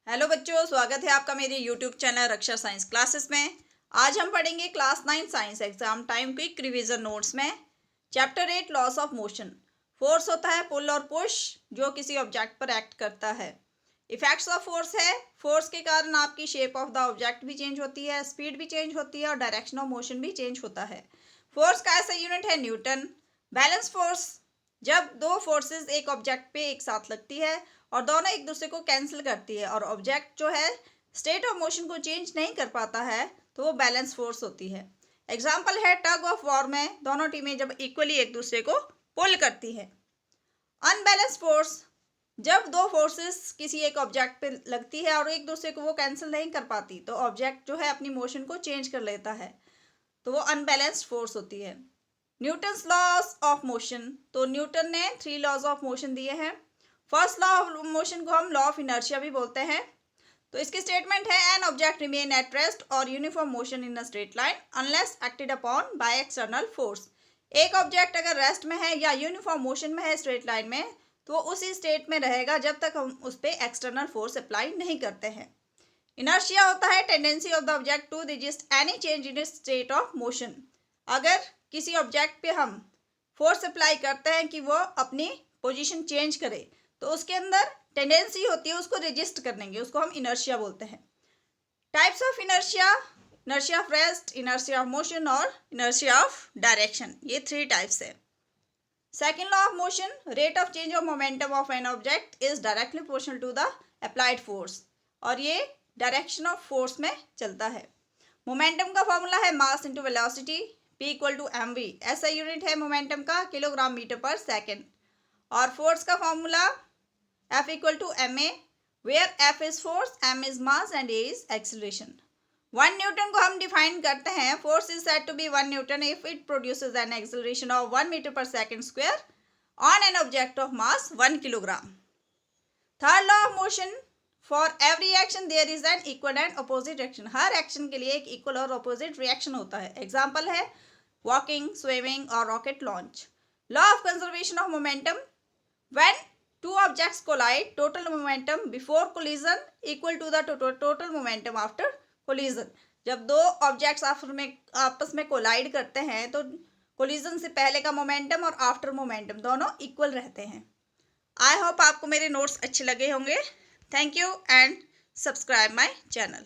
Hello बच्चों, स्वागत है आपका मेरे YouTube channel Raksha science classes में। आज हम पढ़ेंगे class 9 science exam time quick revision notes में chapter 8 laws of motion. Force होता है पुल और पुश जो किसी ऑब्जेक्ट पर एक्ट करता है। इफेक्ट्स ऑफ फोर्स है, फोर्स के कारण आपकी शेप ऑफ द ऑब्जेक्ट भी चेंज होती है, स्पीड भी चेंज होती है और डायरेक्शन ऑफ मोशन भी चेंज होता है। फोर्स का ऐसा यूनिट है न्यूटन। बैलेंस फोर्स, जब दो फोर्सेस एक ऑब्जेक्ट पे एक साथ लगती है और दोनों एक दूसरे को कैंसिल करती है और ऑब्जेक्ट जो है स्टेट ऑफ मोशन को चेंज नहीं कर पाता है तो वो बैलेंस फोर्स होती है। एग्जाम्पल है टग ऑफ वॉर में दोनों टीमें जब इक्वली एक दूसरे को पुल करती है। अनबैलेंस फोर्स, जब दो फोर्सेस किसी एक ऑब्जेक्ट पे लगती है और एक दूसरे को वो कैंसिल नहीं कर पाती तो ऑब्जेक्ट जो है अपनी मोशन को चेंज कर लेता है, तो वो अनबैलेंस्ड फोर्स होती है। न्यूटन्स लॉस ऑफ मोशन, तो न्यूटन ने 3 लॉज ऑफ मोशन दिए हैं। फर्स्ट लॉ ऑफ मोशन को हम लॉ ऑफ इनर्शिया भी बोलते हैं। तो इसकी स्टेटमेंट है an object remain at rest और uniform motion in a straight line unless acted upon by external force. एक ऑब्जेक्ट अगर रेस्ट में है या यूनिफॉर्म मोशन में है स्ट्रेट लाइन में तो वो उसी स्टेट में रहेगा जब तक हम उस पर एक्सटर्नल फोर्स अप्लाई नहीं करते हैं। इनर्शिया होता है tendency of the object to resist any change in its state of motion. अगर किसी ऑब्जेक्ट पे हम फोर्स अप्लाई करते हैं कि वो अपनी पोजीशन चेंज करे तो उसके अंदर टेंडेंसी होती है उसको रजिस्ट करने की, उसको हम इनर्शिया बोलते हैं। Types of inertia, inertia of rest, inertia of motion और इनर्शिया ऑफ डायरेक्शन, ये 3 टाइप्स है। Second law of motion, rate of change of momentum of an object is directly proportional to the applied force, और ये direction of force में चलता है। Momentum का formula है mass into velocity, P equal to mv, ऐसा unit है momentum का किलोग्राम मीटर पर सेकेंड। और फोर्स का formula F equal to ma, where F is force, m is mass and a is acceleration. 1 newton को हम define करते हैं, force is said to be 1 newton if it produces an acceleration of 1 metre per second square on an object of mass 1 kilogram. Third law of motion, for every action there is an equal and opposite reaction, हर action के लिए एक equal और opposite reaction होता है। Example है walking, swimming और rocket launch. Law of conservation of momentum, when two objects collide, total momentum before collision equal to the total momentum after collision। जब दो ऑब्जेक्ट्स आपस में कोलाइड करते हैं तो कोलिजन से पहले का मोमेंटम और आफ्टर मोमेंटम दोनों इक्वल रहते हैं। आई होप आपको मेरे नोट्स अच्छे लगे होंगे। Thank you and subscribe my channel.